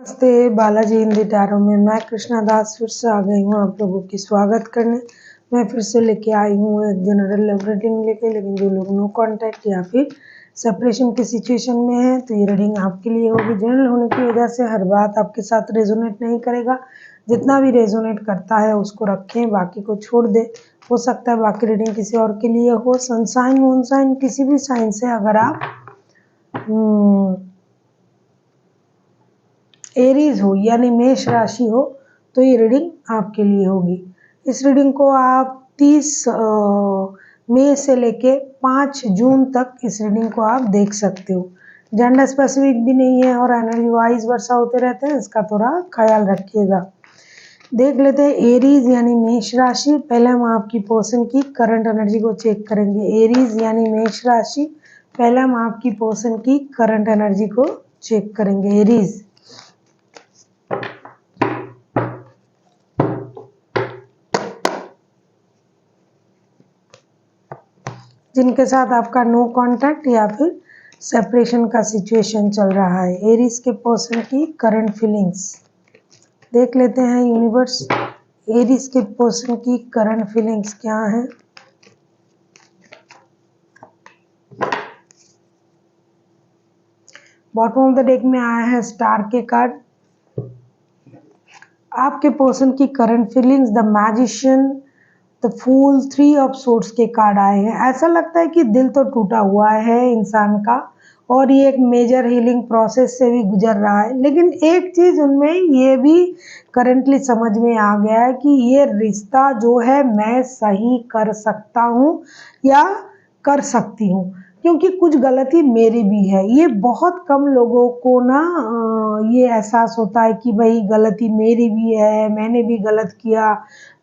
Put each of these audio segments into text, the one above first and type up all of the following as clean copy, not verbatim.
नमस्ते बालाजी हिंदी टैरो में मैं कृष्णा दास फिर से आ गई हूँ आप लोगों की स्वागत करने। मैं फिर से लेके आई हूँ एक जनरल लव रीडिंग लेके, लेकिन जो लोग नो कांटेक्ट या फिर सेपरेशन की सिचुएशन में है तो ये रीडिंग आपके लिए होगी। जनरल होने की वजह से हर बात आपके साथ रेजोनेट नहीं करेगा, जितना भी रेजोनेट करता है उसको रखें, बाकी को छोड़ दे। हो सकता है बाकी रीडिंग किसी और के लिए हो। सनसाइन मूनसाइन किसी भी साइन से अगर आप एरीज हो यानी मेष राशि हो तो ये रीडिंग आपके लिए होगी। इस रीडिंग को आप 30 मई से लेके 5 जून तक इस रीडिंग को आप देख सकते हो। जेंडर स्पेसिफिक भी नहीं है और एनर्जी वाइज वर्षा होते रहते हैं, इसका थोड़ा ख्याल रखिएगा। देख लेते हैं एरीज यानी मेष राशि। पहले हम आपकी पर्सन की करंट एनर्जी को चेक करेंगे। एरीज यानी मेष राशि, पहले हम आपकी पर्सन की करंट एनर्जी को चेक करेंगे। एरीज जिनके साथ आपका नो कांटेक्ट या फिर सेपरेशन का सिचुएशन चल रहा है, एरीज के पर्सन की करंट फीलिंग्स देख लेते हैं। यूनिवर्स, एरीज के पर्सन की करंट फीलिंग्स क्या है। बॉटम ऑफ द डेक में आया है स्टार के कार्ड। आपके पर्सन की current feelings, the magician, the fool, 3 of swords के कार्ड आए हैं। ऐसा लगता है कि दिल तो टूटा हुआ है इंसान का और ये एक मेजर हीलिंग प्रोसेस से भी गुजर रहा है, लेकिन एक चीज उनमें ये भी करंटली समझ में आ गया है कि ये रिश्ता जो है मैं सही कर सकता हूँ या कर सकती हूँ, क्योंकि कुछ गलती मेरी भी है। ये बहुत कम लोगों को ना ये एहसास होता है कि भाई गलती मेरी भी है, मैंने भी गलत किया,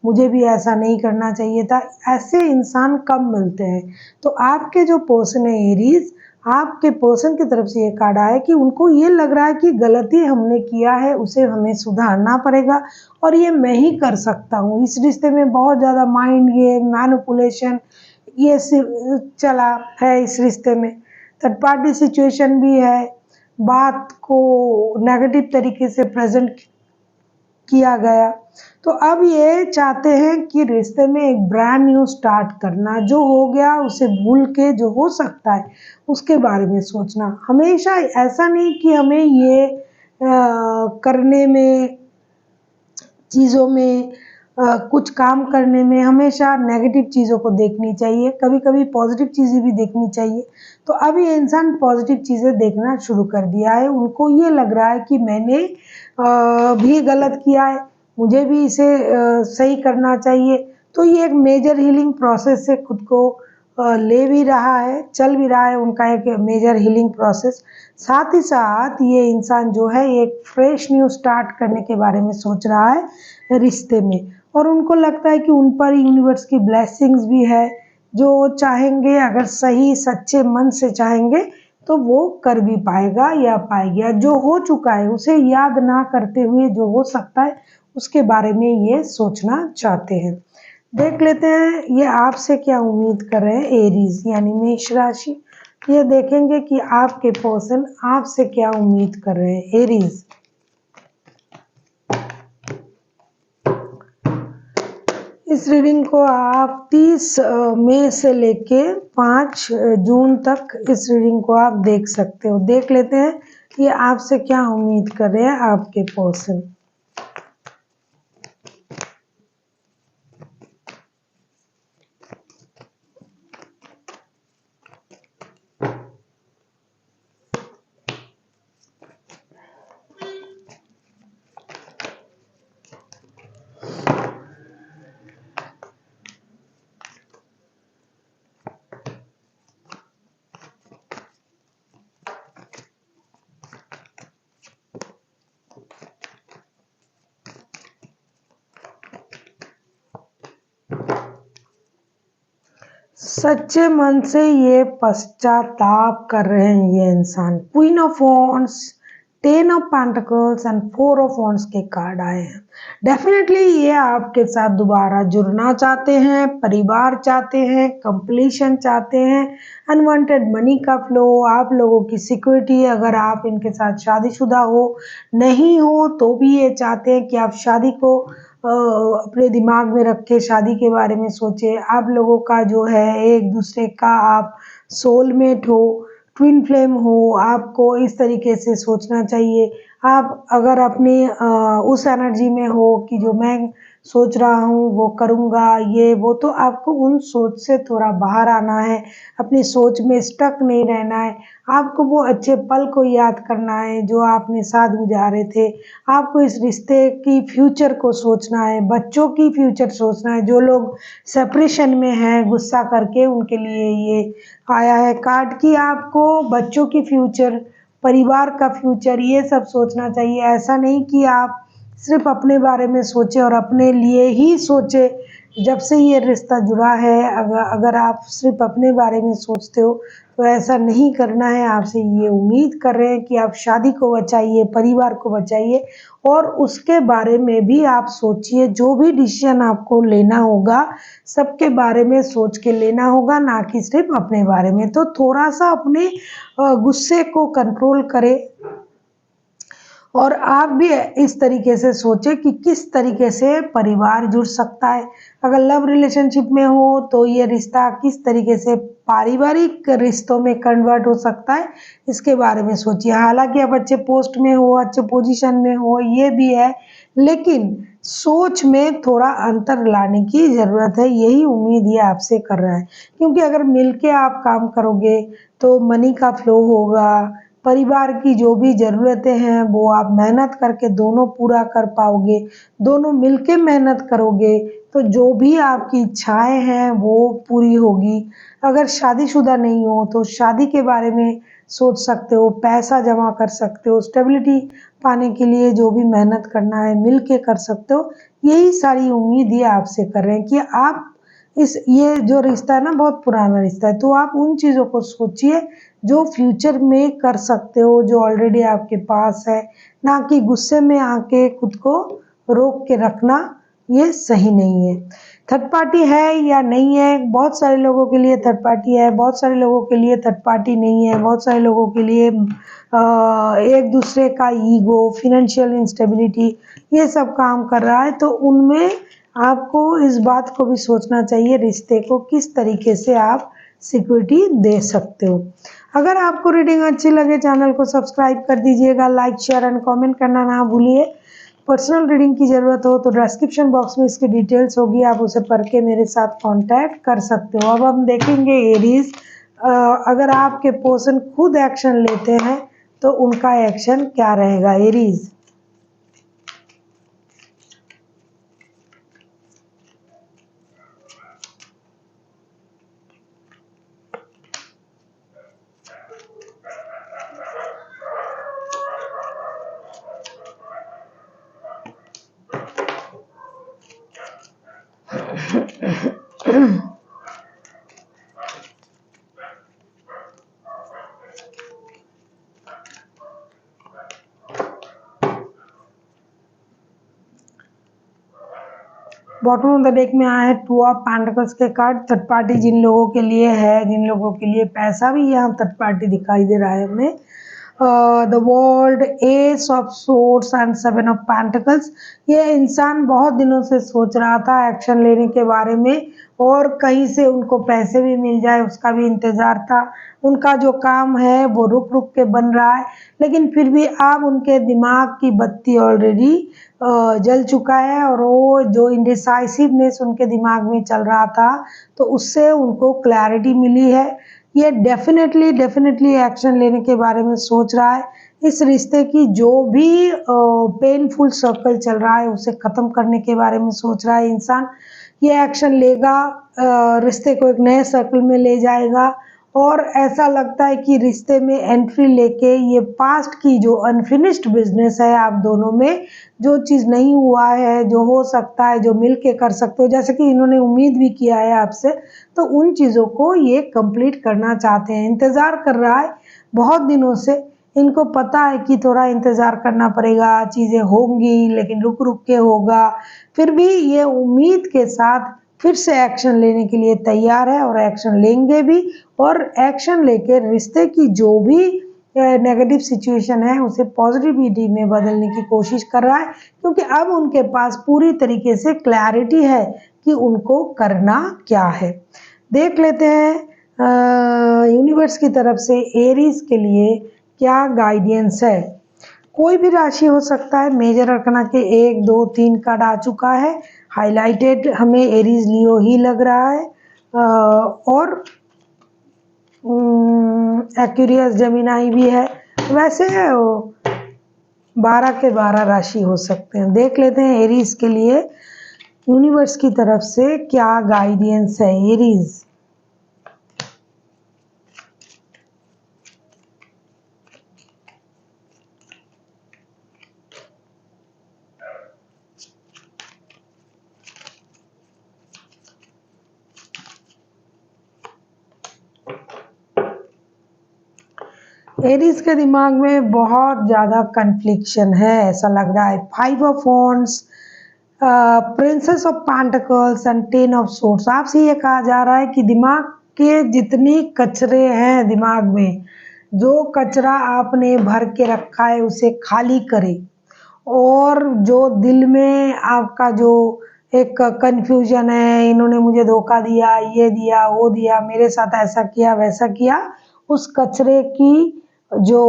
मुझे भी ऐसा नहीं करना चाहिए था। ऐसे इंसान कम मिलते हैं। तो आपके जो पर्सन है एरीज, आपके पर्सन की तरफ से ये कार्ड आया कि उनको ये लग रहा है कि गलती हमने किया है, उसे हमें सुधारना पड़ेगा और ये मैं ही कर सकता हूँ। इस रिश्ते में बहुत ज़्यादा माइंड गेम, मैनिपुलेशन ये चला है इस रिश्ते में। थर्ड पार्टी सिचुएशन भी है, बात को नेगेटिव तरीके से प्रेजेंट किया गया। तो अब ये चाहते हैं कि रिश्ते में एक ब्रांड न्यू स्टार्ट करना, जो हो गया उसे भूल के जो हो सकता है उसके बारे में सोचना। हमेशा ऐसा नहीं कि हमें ये करने में, चीज़ों में कुछ काम करने में हमेशा नेगेटिव चीज़ों को देखनी चाहिए, कभी कभी पॉजिटिव चीज़ें भी देखनी चाहिए। तो अब ये इंसान पॉजिटिव चीज़ें देखना शुरू कर दिया है। उनको ये लग रहा है कि मैंने भी गलत किया है, मुझे भी इसे सही करना चाहिए। तो ये एक मेजर हीलिंग प्रोसेस से खुद को ले भी रहा है, चल भी रहा है उनका एक मेजर हीलिंग प्रोसेस। साथ ही साथ ये इंसान जो है एक फ्रेश न्यू स्टार्ट करने के बारे में सोच रहा है रिश्ते में, और उनको लगता है कि उन पर यूनिवर्स की ब्लेसिंग्स भी है। जो चाहेंगे, अगर सही सच्चे मन से चाहेंगे तो वो कर भी पाएगा या पाएगा। जो हो चुका है उसे याद ना करते हुए जो हो सकता है उसके बारे में ये सोचना चाहते हैं। देख लेते हैं ये आपसे क्या उम्मीद कर रहे हैं एरीज यानी मेष राशि। ये देखेंगे कि आपके पर्सन आपसे क्या उम्मीद कर रहे हैं एरीज। इस रीडिंग को आप 30 मई से लेके 5 जून तक इस रीडिंग को आप देख सकते हो। देख लेते हैं कि आपसे क्या उम्मीद कर रहे हैं आपके पर्सन। सच्चे मन से ये पश्चाताप कर रहे हैं ये इंसान। Queen of wands, 10 of pentacles and 4 of wands के कार्ड आए हैं। डेफिनेटली ये आपके साथ दोबारा जुड़ना चाहते हैं, परिवार चाहते हैं, कंप्लीशन चाहते हैं, अनवांटेड मनी का फ्लो, आप लोगों की सिक्योरिटी, अगर आप इनके साथ शादीशुदा हो, नहीं हो तो भी ये चाहते हैं कि आप शादी को अपने दिमाग में रख के शादी के बारे में सोचें। आप लोगों का जो है एक दूसरे का आप सोलमेट हो, ट्विन फ्लेम हो, आपको इस तरीके से सोचना चाहिए। आप अगर अपनी उस एनर्जी में हो कि जो मैं सोच रहा हूँ वो करूँगा, ये वो, तो आपको उन सोच से थोड़ा बाहर आना है, अपनी सोच में स्टक नहीं रहना है। आपको वो अच्छे पल को याद करना है जो आपने साथ गुजारे थे। आपको इस रिश्ते की फ्यूचर को सोचना है, बच्चों की फ्यूचर सोचना है। जो लोग सेपरेशन में हैं गुस्सा करके, उनके लिए ये आया है कार्ड कि आपको बच्चों की फ्यूचर, परिवार का फ्यूचर, ये सब सोचना चाहिए। ऐसा नहीं कि आप सिर्फ अपने बारे में सोचें और अपने लिए ही सोचें। जब से ये रिश्ता जुड़ा है, अगर आप सिर्फ अपने बारे में सोचते हो तो ऐसा नहीं करना है। आपसे ये उम्मीद कर रहे हैं कि आप शादी को बचाइए, परिवार को बचाइए और उसके बारे में भी आप सोचिए। जो भी डिसीजन आपको लेना होगा, सबके बारे में सोच के लेना होगा, ना कि सिर्फ अपने बारे में। तो थोड़ा सा अपने गुस्से को कंट्रोल करें और आप भी इस तरीके से सोचें कि किस तरीके से परिवार जुड़ सकता है। अगर लव रिलेशनशिप में हो तो ये रिश्ता किस तरीके से पारिवारिक रिश्तों में कन्वर्ट हो सकता है, इसके बारे में सोचिए। हालांकि आप अच्छे पोस्ट में हो, अच्छे पोजीशन में हो, ये भी है, लेकिन सोच में थोड़ा अंतर लाने की ज़रूरत है। यही उम्मीद ये आपसे कर रहा है, क्योंकि अगर मिलके आप काम करोगे तो मनी का फ्लो होगा। परिवार की जो भी ज़रूरतें हैं वो आप मेहनत करके दोनों पूरा कर पाओगे। दोनों मिलके मेहनत करोगे तो जो भी आपकी इच्छाएं हैं वो पूरी होगी। अगर शादीशुदा नहीं हो तो शादी के बारे में सोच सकते हो, पैसा जमा कर सकते हो, स्टेबिलिटी पाने के लिए जो भी मेहनत करना है मिल के कर सकते हो। यही सारी उम्मीद ये आपसे कर रहे हैं कि आप ये जो रिश्ता है ना, बहुत पुराना रिश्ता है, तो आप उन चीज़ों को सोचिए जो फ्यूचर में कर सकते हो, जो ऑलरेडी आपके पास है। ना कि गुस्से में आके खुद को रोक के रखना, ये सही नहीं है। थर्ड पार्टी है या नहीं है, बहुत सारे लोगों के लिए थर्ड पार्टी है, बहुत सारे लोगों के लिए थर्ड पार्टी नहीं है। बहुत सारे लोगों के लिए एक दूसरे का ईगो, फिनेंशियल इंस्टेबिलिटी, ये सब काम कर रहा है। तो उनमें आपको इस बात को भी सोचना चाहिए, रिश्ते को किस तरीके से आप सिक्योरिटी दे सकते हो। अगर आपको रीडिंग अच्छी लगे, चैनल को सब्सक्राइब कर दीजिएगा, लाइक शेयर एंड कमेंट करना ना भूलिए। पर्सनल रीडिंग की ज़रूरत हो तो डिस्क्रिप्शन बॉक्स में इसकी डिटेल्स होगी, आप उसे पढ़ के मेरे साथ कांटेक्ट कर सकते हो। अब हम देखेंगे एरीज, अगर आपके पर्सन खुद एक्शन लेते हैं तो उनका एक्शन क्या रहेगा। Aries, bottom of the deck में आया है 2 ऑफ पेंटिकल्स के कार्ड। थर्ड पार्टी जिन लोगों के लिए है, जिन लोगों के लिए पैसा भी यहाँ थर्ड पार्टी दिखाई दे रहा है हमें। The world, S of swords and 7 of pentacles. ये इंसान बहुत दिनों से सोच रहा था एक्शन लेने के बारे में, और कहीं से उनको पैसे भी मिल जाए उसका भी इंतज़ार था। उनका जो काम है वो रुक रुक के बन रहा है, लेकिन फिर भी अब उनके दिमाग की बत्ती ऑलरेडी जल चुका है, और वो जो इंडिसाइसिवनेस उनके दिमाग में चल रहा था तो उससे उनको क्लैरिटी मिली है। ये डेफिनेटली एक्शन लेने के बारे में सोच रहा है। इस रिश्ते की जो भी पेनफुल सर्कल चल रहा है उसे ख़त्म करने के बारे में सोच रहा है इंसान। ये एक्शन लेगा, रिश्ते को एक नए सर्कल में ले जाएगा, और ऐसा लगता है कि रिश्ते में एंट्री लेके ये पास्ट की जो अनफिनिश्ड बिजनेस है आप दोनों में, जो चीज़ नहीं हुआ है, जो हो सकता है, जो मिल के कर सकते हो, जैसे कि इन्होंने उम्मीद भी किया है आपसे, तो उन चीज़ों को ये कंप्लीट करना चाहते हैं। इंतज़ार कर रहा है बहुत दिनों से इनको पता है कि थोड़ा इंतज़ार करना पड़ेगा, चीज़ें होंगी लेकिन रुक-रुक के होगा, फिर भी ये उम्मीद के साथ फिर से एक्शन लेने के लिए तैयार है और एक्शन लेंगे भी, और एक्शन लेके रिश्ते की जो भी नेगेटिव सिचुएशन है उसे पॉजिटिविटी में बदलने की कोशिश कर रहा है, क्योंकि अब उनके पास पूरी तरीके से क्लैरिटी है कि उनको करना क्या है। देख लेते हैं यूनिवर्स की तरफ से एरीज के लिए क्या गाइडेंस है। कोई भी राशि हो सकता है, मेजर अरकना के 1, 2, 3 कार्ड आ चुका है, हाईलाइटेड हमें एरीज लियो ही लग रहा है, और एक्यूरियस जमिनाई भी है। वैसे 12 के 12 राशि हो सकते हैं। देख लेते हैं एरीज के लिए यूनिवर्स की तरफ से क्या गाइडेंस है। एरीज, एरीज के दिमाग में बहुत ज़्यादा कन्फ्लिक्शन है, ऐसा लग रहा है। 5 of wands, princess of pentacles and 10 of swords. आपसे ये कहा जा रहा है कि दिमाग के जितनी कचरे हैं दिमाग में, जो कचरा आपने भर के रखा है उसे खाली करें, और जो दिल में आपका जो एक कन्फ्यूजन है, इन्होंने मुझे धोखा दिया, ये दिया, वो दिया, मेरे साथ ऐसा किया, वैसा किया, उस कचरे की जो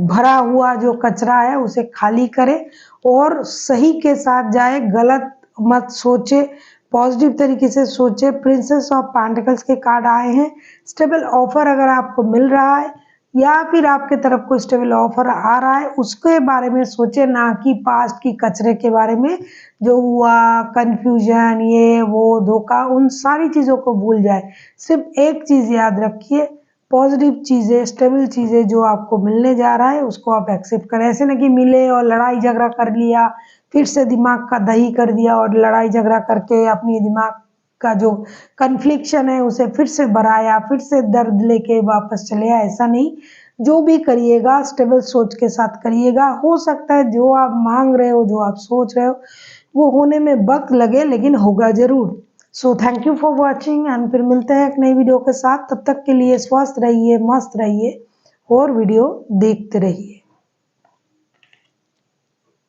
भरा हुआ जो कचरा है उसे खाली करे और सही के साथ जाए, गलत मत सोचे, पॉजिटिव तरीके से सोचे। प्रिंसेस ऑफ पेंटिकल्स के कार्ड आए हैं। स्टेबल ऑफर अगर आपको मिल रहा है या फिर आपके तरफ कोई स्टेबल ऑफर आ रहा है, उसके बारे में सोचे, ना कि पास्ट की कचरे के बारे में, जो हुआ, कंफ्यूजन, ये वो धोखा, उन सारी चीज़ों को भूल जाए। सिर्फ एक चीज़ याद रखिए, पॉजिटिव चीज़ें, स्टेबल चीज़ें जो आपको मिलने जा रहा है उसको आप एक्सेप्ट करें। ऐसे ना कि मिले और लड़ाई झगड़ा कर लिया, फिर से दिमाग का दही कर दिया और लड़ाई झगड़ा करके अपनी दिमाग का जो कन्फ्लिक्शन है उसे फिर से बढ़ाया, फिर से दर्द लेके वापस चले आए, ऐसा नहीं। जो भी करिएगा स्टेबल सोच के साथ करिएगा। हो सकता है जो आप मांग रहे हो, जो आप सोच रहे हो, वो होने में वक्त लगे, लेकिन होगा ज़रूर। So thank you for watching, and फिर मिलते हैं एक नई वीडियो के साथ। तब तक के लिए स्वस्थ रहिए, मस्त रहिए और वीडियो देखते रहिए।